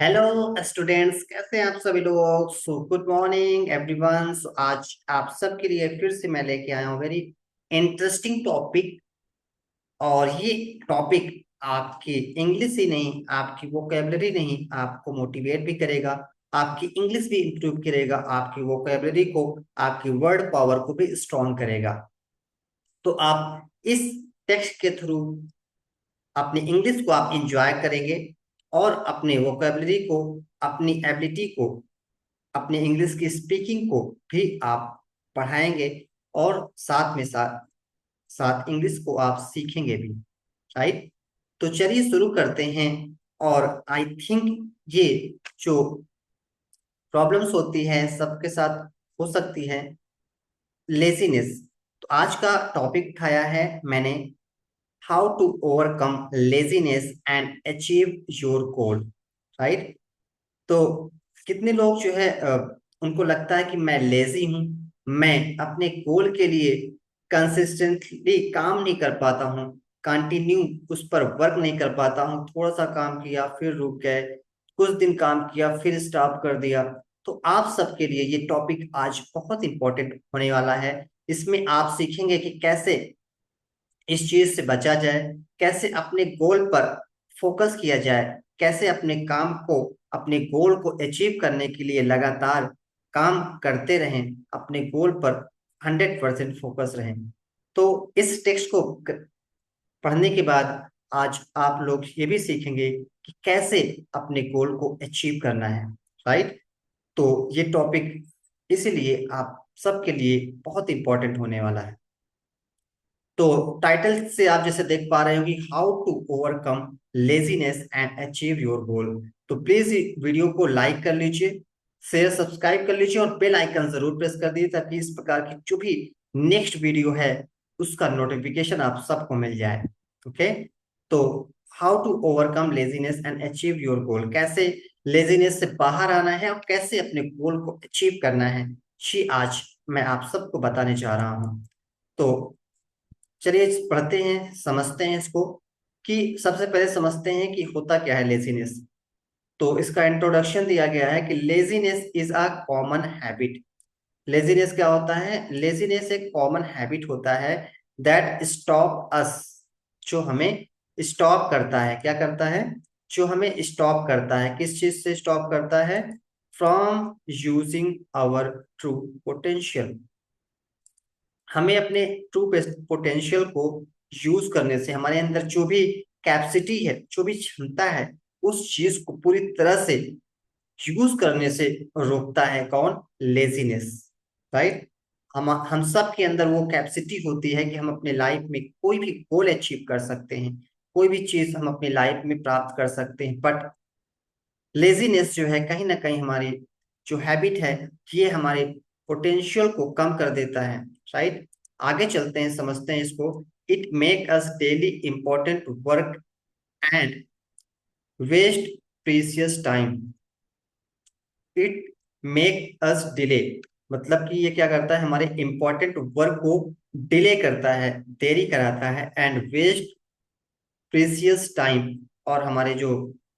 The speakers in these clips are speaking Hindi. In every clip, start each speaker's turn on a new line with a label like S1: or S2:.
S1: हेलो स्टूडेंट्स, कैसे हैं आप सभी लोग। So good morning everyone. आज आप सबके लिए फिर से मैं लेके आया हूँ वेरी इंटरेस्टिंग टॉपिक। और ये टॉपिक आपकी इंग्लिश ही नहीं, आपकी वोकेबलरी नहीं, आपको मोटिवेट भी करेगा, आपकी इंग्लिश भी इंप्रूव करेगा, आपकी वोकेबलरी को, आपकी वर्ड पावर को भी स्ट्रॉन्ग करेगा। तो आप इस टेक्स्ट के थ्रू अपनी इंग्लिश को आप इंजॉय करेंगे और अपने वोकेबलरी को, अपनी एबिलिटी को, अपनी इंग्लिश की स्पीकिंग को भी आप पढ़ाएंगे। और साथ में साथ साथ इंग्लिश को आप सीखेंगे भी। राइट। तो चलिए शुरू करते हैं। और आई थिंक ये जो प्रॉब्लम्स होती हैं सबके साथ हो सकती है, लेजीनेस। तो आज का टॉपिक उठाया है मैंने, how to overcome laziness and achieve your goal. Right. तो कितने लोग जो है उनको लगता है कि मैं लेजी हूं, मैं अपने गोल के लिए कंसिस्टेंटली काम नहीं कर पाता हूं, कंटिन्यू उस पर वर्क नहीं कर पाता हूं, थोड़ा सा काम किया फिर रुक गए, कुछ दिन काम किया फिर स्टॉप कर दिया। तो आप सबके लिए ये टॉपिक आज बहुत इंपॉर्टेंट होने वाला है। इसमें आप सीखेंगे कि कैसे इस चीज से बचा जाए, कैसे अपने गोल पर फोकस किया जाए, कैसे अपने काम को, अपने गोल को अचीव करने के लिए लगातार काम करते रहें, अपने गोल पर 100% फोकस रहें। तो इस टेक्स्ट को पढ़ने के बाद आज आप लोग ये भी सीखेंगे कि कैसे अपने गोल को अचीव करना है। राइट। तो ये टॉपिक इसीलिए आप सबके लिए बहुत इंपॉर्टेंट होने वाला है। तो टाइटल से आप जैसे देख पा रहे हो कि how to overcome laziness and achieve your goal. तो प्लीज वीडियो को लाइक कर लीजिए, शेयर सब्सक्राइब कर लीजिए और बेल आइकन जरूर प्रेस कर दीजिए ताकि इस प्रकार की जो भी नेक्स्ट वीडियो है उसका नोटिफिकेशन आप सबको मिल जाए। ओके। तो how to overcome laziness and achieve your goal, कैसे लेजीनेस से बाहर आना है और कैसे अपने गोल को अचीव करना है, ये आज मैं आप सबको बताने जा रहा हूँ। तो चलिए पढ़ते हैं, समझते हैं इसको। कि सबसे पहले समझते हैं कि होता क्या है लेजीनेस। तो इसका इंट्रोडक्शन दिया गया है कि laziness is a common habit. Laziness क्या होता है? लेजीनेस एक कॉमन हैबिट होता है दैट स्टॉप अस, जो हमें स्टॉप करता है। क्या करता है? जो हमें स्टॉप करता है। किस चीज से स्टॉप करता है? From using our true potential. हमें अपने ट्रू पोटेंशियल को यूज करने से, हमारे अंदर जो भी कैपेसिटी है, जो भी क्षमता है, उस चीज को पूरी तरह से यूज करने से रोकता है। कौन? लेजीनेस। राइट। हम सब के अंदर वो कैपेसिटी होती है कि हम अपने लाइफ में कोई भी गोल अचीव कर सकते हैं, कोई भी चीज हम अपनी लाइफ में प्राप्त कर सकते हैं। बट लेजीनेस जो है कहीं ना कहीं हमारी जो हैबिट है, ये हमारे पोटेंशियल को कम कर देता है। राइट। आगे चलते हैं, समझते हैं इसको। It make us delay important work and waste precious time. It make us delay, मतलब कि ये क्या करता है? हमारे इंपॉर्टेंट वर्क को डिले करता है, देरी कराता है। एंड वेस्ट प्रीसियस टाइम, और हमारे जो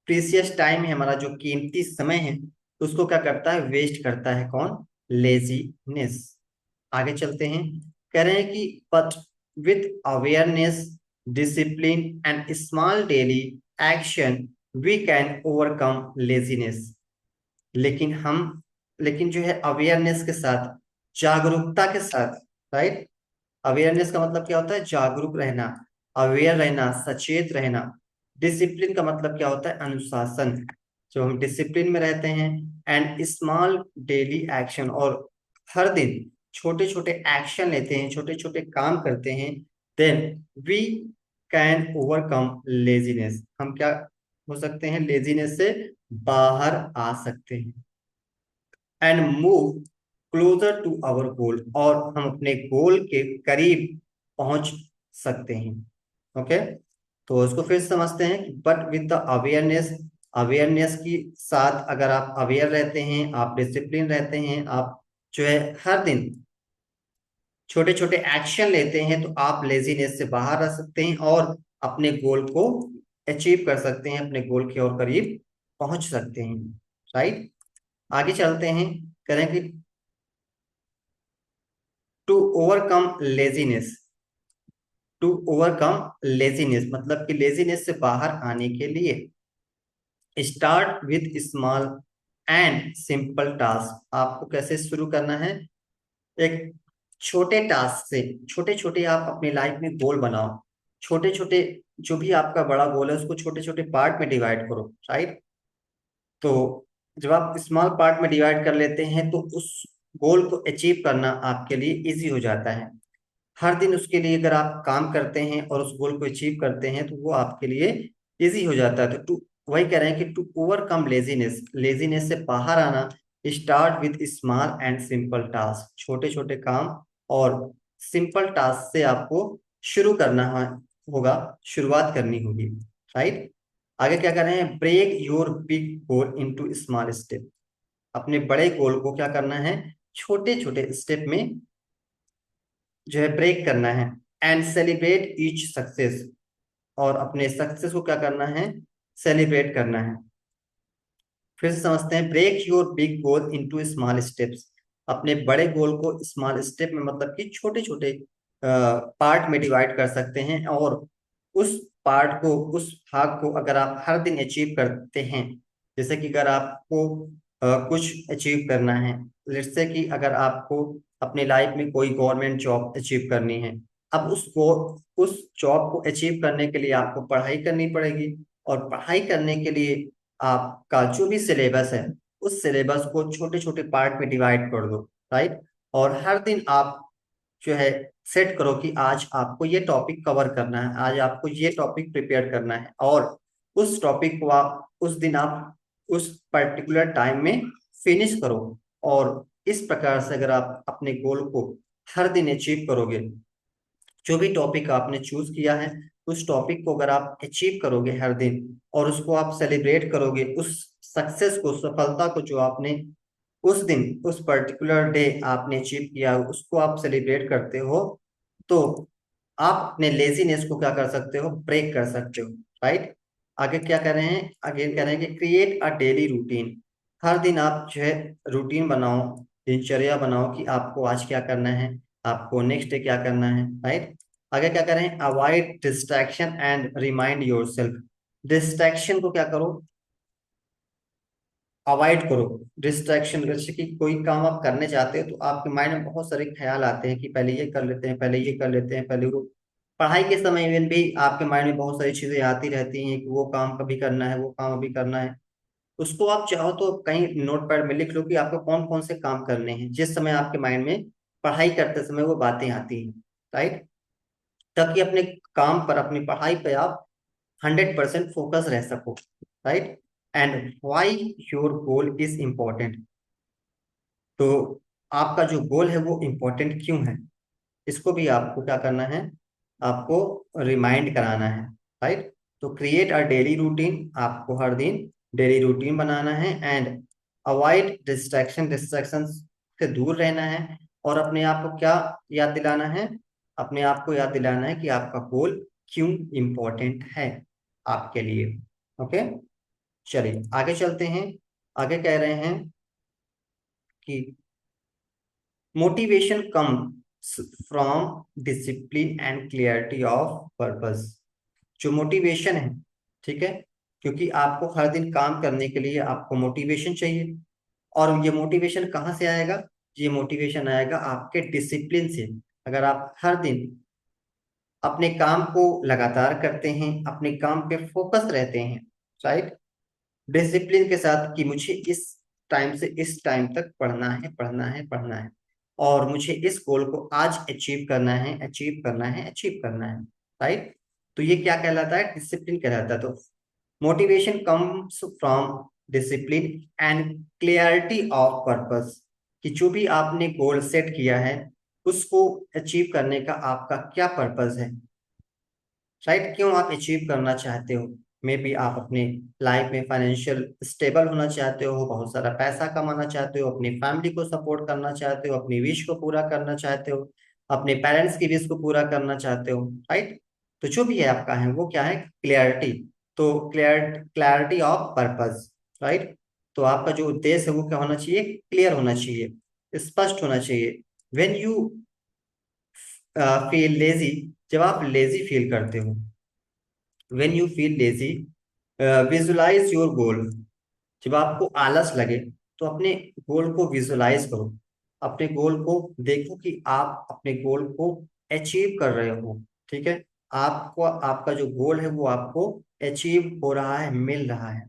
S1: प्रीसियस टाइम है, हमारा जो कीमती समय है, उसको क्या करता है? वेस्ट करता है। कौन? लेजीनेस। आगे चलते हैं। कह रहे हैं कि but with awareness, discipline and small daily action we can overcome laziness. लेकिन हम, लेकिन जो है अवेयरनेस के साथ, जागरूकता के साथ। राइट। अवेयरनेस का मतलब क्या होता है? जागरूक रहना, अवेयर रहना, सचेत रहना। डिसिप्लिन का मतलब क्या होता है? अनुशासन। जो हम डिसिप्लिन में रहते हैं। एंड स्मॉल डेली एक्शन, और हर दिन छोटे छोटे एक्शन लेते हैं, छोटे छोटे काम करते हैं। Then we can overcome laziness. हम क्या हो सकते हैं? लेजीनेस से बाहर आ सकते हैं। And move closer to our goal, और हम अपने गोल के करीब पहुंच सकते हैं। ओके। तो इसको फिर समझते हैं। But with the awareness, awareness की साथ अगर आप अवेयर रहते हैं, आप डिसिप्लिन रहते हैं, आप जो है हर दिन छोटे छोटे एक्शन लेते हैं, तो आप लेजीनेस से बाहर आ सकते हैं और अपने गोल को अचीव कर सकते हैं, अपने गोल के और करीब पहुंच सकते हैं, राइट। आगे चलते हैं, करें कि to overcome laziness. To overcome laziness मतलब कि लेजीनेस से बाहर आने के लिए start with small and simple task. आपको कैसे शुरू करना है? एक छोटे टास्क से, छोटे छोटे आप अपनी लाइफ में गोल बनाओ। छोटे छोटे जो भी आपका बड़ा गोल है उसको छोटे छोटे पार्ट में डिवाइड करो, राइट। तो जब आप स्मॉल पार्ट में डिवाइड कर लेते हैं तो उस गोल को अचीव करना आपके लिए इजी हो जाता है। हर दिन उसके लिए अगर आप काम करते हैं और उस गोल को अचीव करते हैं तो वो आपके लिए इजी हो जाता है। तो टू वही कह रहे हैं कि टू ओवरकम लेजीनेस, लेजीनेस से बाहर आना, start with small and simple task. छोटे छोटे काम और सिंपल टास्क से आपको शुरू करना होगा, शुरुआत करनी होगी, राइट। आगे क्या कर रहे हैं? Break your big goal into small step. अपने बड़े गोल को क्या करना है? छोटे छोटे स्टेप में जो है ब्रेक करना है। एंड सेलिब्रेट ईच सक्सेस, और अपने सक्सेस को क्या करना है? सेलिब्रेट करना है। फिर से समझते हैं, break your big goal into small steps. अपने बड़े गोल को स्मॉल स्टेप में मतलब कि छोटे छोटे पार्ट में डिवाइड कर सकते हैं, और उस पार्ट को, उस भाग को अगर आप हर दिन अचीव करते हैं, जैसे कि अगर आपको कुछ अचीव करना है, जैसे कि अगर आपको अपनी लाइफ में कोई गवर्नमेंट जॉब अचीव करनी है, अब उस जॉब को अचीव करने के लिए आपको पढ़ाई करनी पड़ेगी। और पढ़ाई करने के लिए आपका जो भी सिलेबस है उस सिलेबस को छोटे छोटे पार्ट में डिवाइड कर दो, राइट। और हर दिन आप जो है सेट करो कि आज आपको ये टॉपिक कवर करना है, आज आपको ये टॉपिक प्रिपेयर करना है, और उस टॉपिक को आप उस दिन आप उस पर्टिकुलर टाइम में फिनिश करो। और इस प्रकार से अगर आप अपने गोल को हर दिन अचीव करोगे, जो भी टॉपिक आपने चूज किया है उस टॉपिक को अगर आप अचीव करोगे हर दिन, और उसको आप सेलिब्रेट करोगे, उस सक्सेस को, सफलता को जो आपने उस दिन, उस पर्टिकुलर डे आपने अचीव किया, उसको आप सेलिब्रेट करते हो, तो आप अपने लेजीनेस को क्या कर सकते हो? ब्रेक कर सकते हो, राइट। आगे क्या कर रहे हैं? आगे कह रहे हैं कि क्रिएट अ डेली रूटीन। हर दिन आप जो है रूटीन बनाओ, दिनचर्या बनाओ कि आपको आज क्या करना है, आपको नेक्स्ट डे क्या करना है, राइट। आगे क्या कर रहे हैं? Avoid distraction and remind yourself. Distraction को क्या करो? अवॉइड करो। डिस्ट्रैक्शन, जैसे कि कोई काम आप करने जाते हो तो आपके माइंड में बहुत सारे ख्याल आते हैं कि पहले ये कर लेते हैं, पहले ये कर लेते हैं, पहले वो। पढ़ाई के समय में भी आपके माइंड में बहुत सारी चीजें आती रहती हैं कि वो काम कभी करना है, वो काम अभी करना है। उसको आप चाहो तो कहीं नोट पैड में लिख लो कि आपको कौन कौन से काम करने हैं जिस समय आपके माइंड में पढ़ाई करते समय वो बातें आती हैं, राइट। ताकि अपने काम पर, अपनी पढ़ाई पे आप 100% फोकस रह सको, right. And why your goal is important. तो आपका जो गोल है वो इम्पोर्टेंट क्यों है, इसको भी आपको क्या करना है? आपको रिमाइंड कराना है, राइट। तो क्रिएट अ डेली रूटीन, आपको हर दिन डेली रूटीन बनाना है। एंड अवॉइड डिस्ट्रैक्शन, डिस्ट्रैक्शन से दूर रहना है। और अपने आप को क्या याद दिलाना है? अपने आप को याद दिलाना है कि आपका गोल क्यों इम्पोर्टेंट है आपके लिए। ओके, चलिए आगे चलते हैं। आगे कह रहे हैं कि motivation comes from discipline and clarity of purpose. जो मोटिवेशन है, ठीक है, क्योंकि आपको हर दिन काम करने के लिए आपको मोटिवेशन चाहिए। और ये मोटिवेशन कहाँ से आएगा? ये मोटिवेशन आएगा आपके डिसिप्लिन से। अगर आप हर दिन अपने काम को लगातार करते हैं, अपने काम पे फोकस रहते हैं, राइट, डिसिप्लिन के साथ कि मुझे इस टाइम से इस टाइम तक पढ़ना है, पढ़ना है, पढ़ना है, और मुझे इस गोल को आज अचीव करना है, अचीव करना है, अचीव करना है, राइट। तो ये क्या कहलाता है? डिसिप्लिन कहलाता है। तो motivation comes from discipline and clarity of purpose, कि जो भी आपने गोल सेट किया है उसको अचीव करने का आपका क्या पर्पस है, राइट। क्यों आप अचीव करना चाहते हो? मे बी आप अपने लाइफ में फाइनेंशियल स्टेबल होना चाहते हो, बहुत सारा पैसा कमाना चाहते हो, अपनी फैमिली को सपोर्ट करना चाहते हो, अपनी विश को पूरा करना चाहते हो, अपने पेरेंट्स की विश को पूरा करना चाहते हो, राइट। तो जो भी है आपका है वो क्या है? क्लियरिटी। तो क्लियरिटी ऑफ पर्पस। राइट। तो आपका जो उद्देश्य है वो क्या होना चाहिए, क्लियर होना चाहिए, स्पष्ट होना चाहिए। वेन यू फील लेजी, जब आप लेजी फील करते हो, when you feel lazy visualise your goal, जब आपको आलस लगे तो अपने गोल को विजुलाइज करो, अपने गोल को देखो कि आप अपने गोल को अचीव कर रहे हो। ठीक है, आपको आपका जो गोल है वो आपको अचीव हो रहा है, मिल रहा है।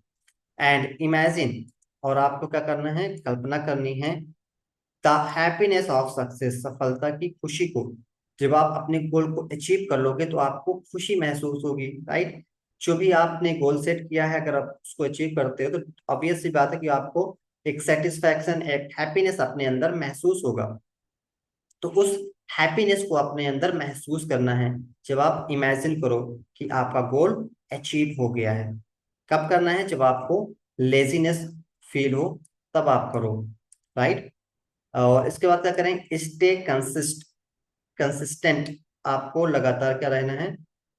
S1: एंड इमेजिन, और आपको क्या करना है, कल्पना करनी है द हैप्पीनेस ऑफ सक्सेस, सफलता की खुशी को। जब आप अपने गोल को अचीव कर लोगे तो आपको खुशी महसूस होगी, राइट। जो भी आपने गोल सेट किया है, अगर आप उसको अचीव करते हो तो ऑब्वियस सी बात है कि आपको एक सेटिस्फैक्शन, एक हैप्पीनेस अपने अंदर महसूस होगा। तो उस हैप्पीनेस को अपने अंदर महसूस करना है जब आप इमेजिन करो कि आपका गोल अचीव हो गया है। कब करना है, जब आपको लेजीनेस फील हो तब आप करो, राइट। और इसके बाद क्या करें, स्टे कंसिस्टेंट, आपको लगातार क्या रहना है,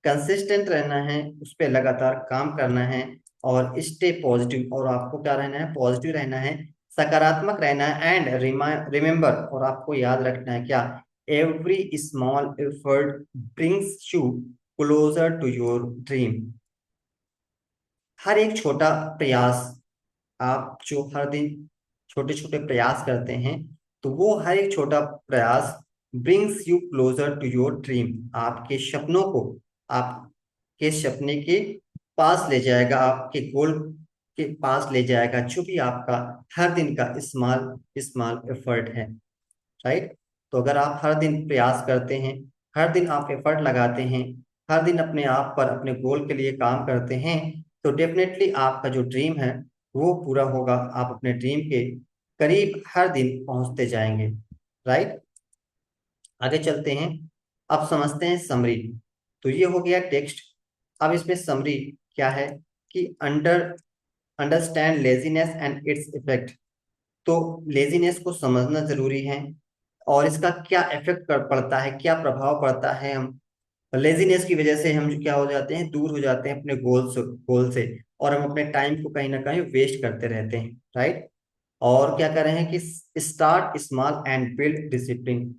S1: कंसिस्टेंट रहना है, उस पर लगातार काम करना है। और स्टे पॉजिटिव, और आपको क्या रहना है, पॉजिटिव रहना है, सकारात्मक रहना है। एंड रिमेंबर, और आपको याद रखना है क्या, every small effort brings you closer to your dream. हर एक छोटा प्रयास, आप जो हर दिन छोटे छोटे प्रयास करते हैं, तो वो हर एक छोटा प्रयास brings you closer to your dream, आपके सपनों को, आपके सपने के पास ले जाएगा, आपके गोल के पास ले जाएगा, जो भी आपका हर दिन का स्मॉल स्मॉल एफर्ट है, राइट। तो अगर आप हर दिन प्रयास करते हैं, हर दिन आप एफर्ट लगाते हैं, हर दिन अपने आप पर, अपने गोल के लिए काम करते हैं, तो डेफिनेटली आपका जो ड्रीम है वो पूरा होगा, आप अपने ड्रीम के करीब हर दिन पहुंचते जाएंगे, राइट। आगे चलते हैं, अब समझते हैं समरी। तो ये हो गया टेक्स्ट। अब इसमें समरी क्या है कि understand laziness and its effect. तो लेजीनेस को समझना जरूरी है, और इसका क्या इफेक्ट पड़ता है, क्या प्रभाव पड़ता है। हम लेजीनेस की वजह से हम जो क्या हो जाते हैं, दूर हो जाते हैं अपने गोल से, और हम अपने टाइम को कहीं ना कहीं वेस्ट करते रहते हैं, राइट। और क्या कर रहे हैं कि start small and build discipline.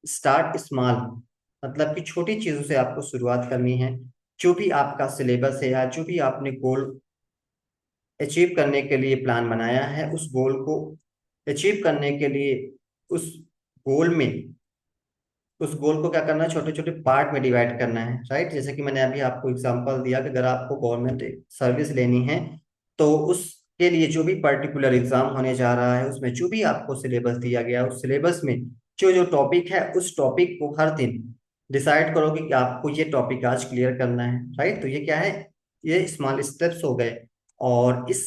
S1: Start small मतलब कि छोटी चीजों से आपको शुरुआत करनी है। जो भी आपका सिलेबस है, या जो भी आपने गोल अचीव करने के लिए प्लान बनाया है, उस गोल को अचीव करने के लिए उस गोल में उस गोल को क्या करना है, छोटे छोटे पार्ट में डिवाइड करना है, राइट। जैसे कि मैंने अभी आपको एग्जांपल दिया कि अगर आपको गवर्नमेंट सर्विस लेनी है, तो उसके लिए जो भी पर्टिकुलर एग्जाम होने जा रहा है, उसमें जो भी आपको सिलेबस दिया गया है, उस सिलेबस में जो जो टॉपिक है, उस टॉपिक को हर दिन डिसाइड करो कि आपको ये टॉपिक आज क्लियर करना है, राइट। तो ये क्या है, ये स्मॉल स्टेप्स हो गए। और इस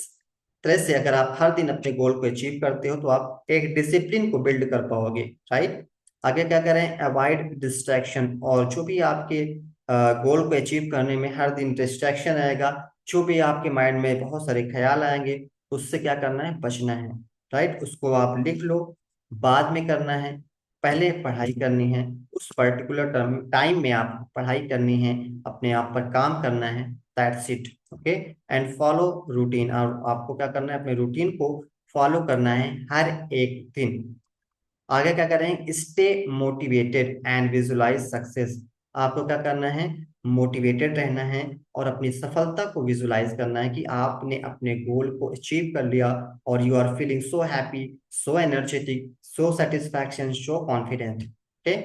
S1: तरह से अगर आप हर दिन अपने गोल को अचीव करते हो तो आप एक डिसिप्लिन को बिल्ड कर पाओगे, राइट। आगे क्या करें, अवॉइड डिस्ट्रैक्शन, और जो भी आपके गोल को अचीव करने में हर दिन डिस्ट्रैक्शन आएगा, जो भी आपके माइंड में बहुत सारे ख्याल आएंगे, उससे क्या करना है, बचना है, राइट। उसको आप लिख लो, बाद में करना है, पहले पढ़ाई करनी है। उस पर्टिकुलर टाइम में आप पढ़ाई करनी है, अपने आप पर काम करना है, that's it, okay. And follow routine, और आपको क्या करना है, अपने रूटीन को फॉलो करना है हर एक दिन। आगे क्या करें, stay motivated and visualise success. आपको क्या करना है, मोटिवेटेड रहना है, और अपनी सफलता को विजुलाइज करना है कि आपने अपने गोल को अचीव कर लिया, और you are feeling so happy, so energetic, so satisfaction, so confident, okay.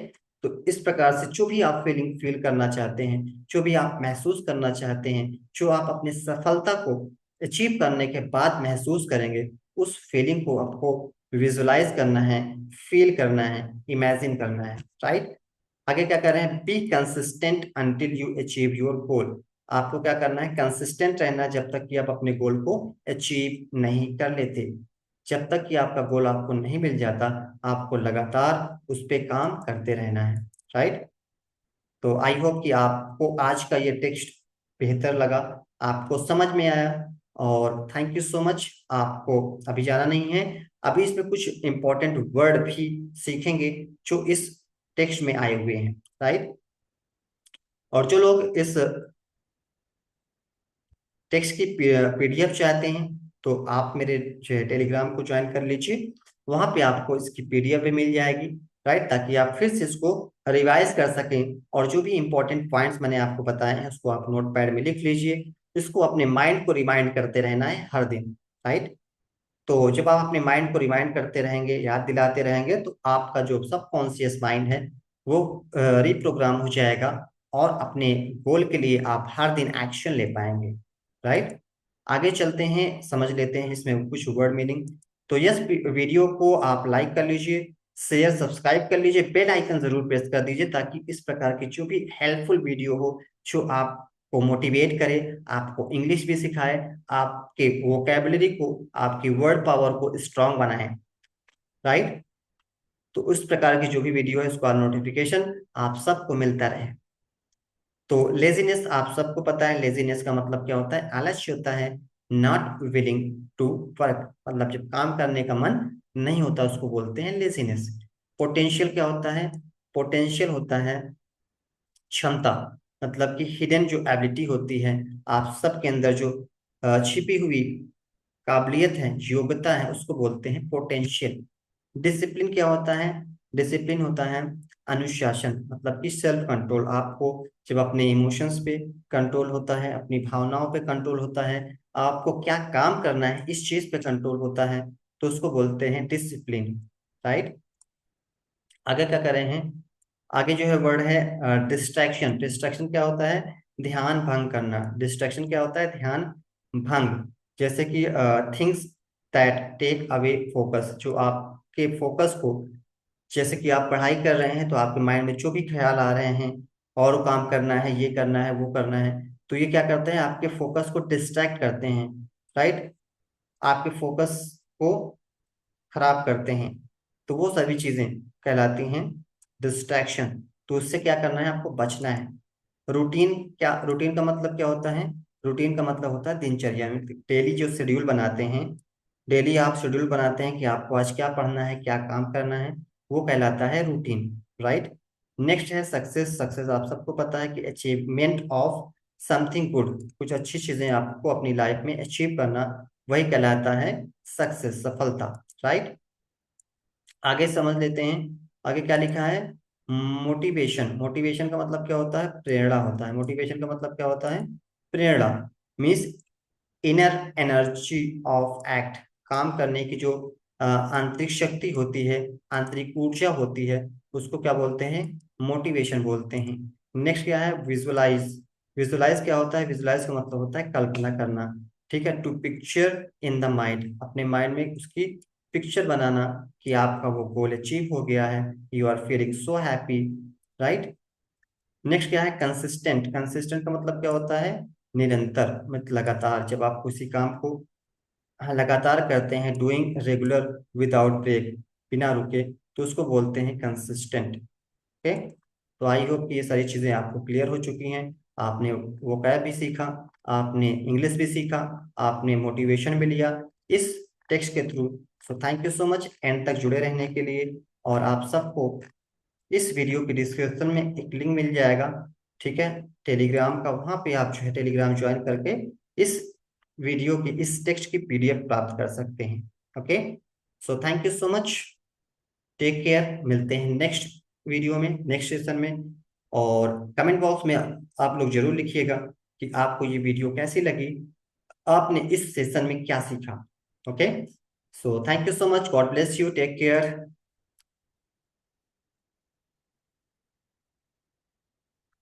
S1: तो इस प्रकार से जो भी आप फीलिंग फील करना चाहते हैं, जो भी आप महसूस करना चाहते हैं, जो आप अपनी सफलता को अचीव करने के बाद महसूस करेंगे, उस फीलिंग को आपको विजुलाइज करना है, फील करना है, इमेजिन करना है, राइट। आगे क्या कर रहे हैं, be consistent until you achieve your गोल। आपको क्या करना है, कंसिस्टेंट रहना है जब तक कि आप अपने गोल को अचीव नहीं कर लेते। जब तक कि आपका गोल आपको नहीं मिल जाता, आपको लगातार उस पर काम करते रहना है, राइट। तो आई होप कि आपको आज का ये टेक्स्ट बेहतर लगा, आपको समझ में आया। और थैंक यू सो मच। आपको अभी जाना नहीं है, अभी इसमें कुछ इंपॉर्टेंट वर्ड भी सीखेंगे जो इस टेक्स्ट में आए हुए हैं, राइट। और जो लोग इस टेक्स्ट की पीडीएफ चाहते हैं, तो आप मेरे जो है टेलीग्राम को ज्वाइन कर लीजिए, वहां पे आपको इसकी पीडीएफ भी मिल जाएगी, राइट, ताकि आप फिर से इसको रिवाइज कर सकें, और जो भी इंपॉर्टेंट पॉइंट्स मैंने आपको बताए हैं उसको आप नोट पैड में लिख लीजिए। इसको अपने माइंड को रिमाइंड करते रहना है हर दिन, राइट। तो जब आप अपने माइंड को रिमाइंड करते रहेंगे, याद दिलाते रहेंगे, तो आपका जो सबकॉन्शियस माइंड है वो रिप्रोग्राम हो जाएगा, और अपने गोल के लिए आप हर दिन एक्शन ले पाएंगे, राइट। आगे चलते हैं, समझ लेते हैं इसमें कुछ वर्ड मीनिंग। तो यस, वीडियो को आप लाइक कर लीजिए, शेयर सब्सक्राइब कर लीजिए, बेल आइकन जरूर प्रेस कर दीजिए, ताकि इस प्रकार की जो भी हेल्पफुल वीडियो हो, जो आपको मोटिवेट करे, आपको इंग्लिश भी सिखाए, आपके वोकेबलरी को, आपकी वर्ड पावर को स्ट्रांग बनाए, राइट। तो उस प्रकार की जो भी वीडियो है उसका नोटिफिकेशन आप सबको मिलता रहे। तो लेजीनेस आप सबको पता है, लेजीनेस का मतलब क्या होता है, आलस्य होता है। नॉट विलिंग टू वर्क, मतलब जब काम करने का मन नहीं होता उसको बोलते हैं लेजीनेस। पोटेंशियल क्या होता है, पोटेंशियल होता है क्षमता, मतलब कि हिडन जो एबिलिटी होती है आप सबके अंदर, जो छिपी हुई काबिलियत है, योग्यता है, उसको बोलते हैं पोटेंशियल। डिसिप्लिन क्या होता है, डिसिप्लिन होता है अनुशासन, मतलब कि सेल्फ कंट्रोल। आपको जब अपने इमोशंस पे कंट्रोल होता है, अपनी भावनाओं पे कंट्रोल होता है, आपको क्या काम करना है इस चीज पे कंट्रोल होता है, तो उसको बोलते हैं डिसिप्लिन, राइट। आगे क्या करें हैं, आगे जो है वर्ड है डिस्ट्रैक्शन। डिस्ट्रैक्शन क्या होता है, ध्यान भंग करना। डिस्ट्रैक्शन क्या होता है, ध्यान भंग। जैसे कि things that take away focus, जो आपके फोकस को, जैसे कि आप पढ़ाई कर रहे हैं तो आपके माइंड में जो भी ख्याल आ रहे हैं, और काम करना है, ये करना है, वो करना है, तो ये क्या करते हैं, आपके फोकस को डिस्ट्रैक्ट करते हैं, राइट, आपके फोकस को खराब करते हैं। तो वो सभी चीजें कहलाती हैं डिस्ट्रैक्शन। तो उससे क्या करना है, आपको बचना है। रूटीन, क्या रूटीन का मतलब क्या होता है, रूटीन का मतलब होता है दिनचर्या में डेली जो शेड्यूल बनाते हैं, डेली आप शेड्यूल बनाते हैं कि आपको आज क्या पढ़ना है, क्या काम करना है, वो कहलाता है रूटीन, राइट। नेक्स्ट है सक्सेस। सक्सेस आप सबको पता है कि अचीवमेंट ऑफ समथिंग गुड, कुछ अच्छी चीजें आपको अपनी लाइफ में अचीव करना, वही कहलाता है सक्सेस, सफलता, राइट। आगे समझ लेते हैं, आगे क्या लिखा है, मोटिवेशन। मोटिवेशन का मतलब क्या होता है, प्रेरणा होता है। मोटिवेशन का मतलब क्या होता है, प्रेरणा। Means inner energy of act, काम करने की जो आंतरिक शक्ति होती है, आंतरिक ऊर्जा होती है, उसको क्या बोलते हैं, मोटिवेशन बोलते हैं। नेक्स्ट क्या है, विजुअलाइज। विजुअलाइज क्या होता है, विजुअलाइज का मतलब होता है कल्पना करना, ठीक है। To picture in the mind, अपने माइंड में उसकी पिक्चर बनाना कि आपका वो गोल अचीव हो गया है, you are feeling so happy, right. Next क्या है, कंसिस्टेंट। कंसिस्टेंट का मतलब क्या होता है, निरंतर, मतलब लगातार, जब आप किसी काम को लगातार करते हैं, डूइंग रेगुलर विदाउट ब्रेक, बिना रुके, तो उसको बोलते हैं कंसिस्टेंट, ओके। तो आई होप कि ये सारी चीजें आपको क्लियर हो चुकी हैं। आपने वोकैब भी सीखा, आपने इंग्लिश भी सीखा, आपने मोटिवेशन भी लिया इस टेक्स्ट के through. So thank you so much and तक जुड़े रहने के लिए। और आप सबको इस वीडियो की डिस्क्रिप्शन में एक लिंक मिल जाएगा, ठीक है, टेलीग्राम का। वहां पे आप जो है टेलीग्राम ज्वाइन करके इस वीडियो की, इस टेक्स्ट की पीडीएफ प्राप्त कर सकते हैं, okay. So thank you so much, take care, मिलते हैं नेक्स्ट वीडियो में, नेक्स्ट सेशन में। और कमेंट बॉक्स में आप लोग जरूर लिखिएगा कि आपको ये वीडियो कैसी लगी, आपने इस सेशन में क्या सीखा, okay. So thank you so much, God bless you, take care.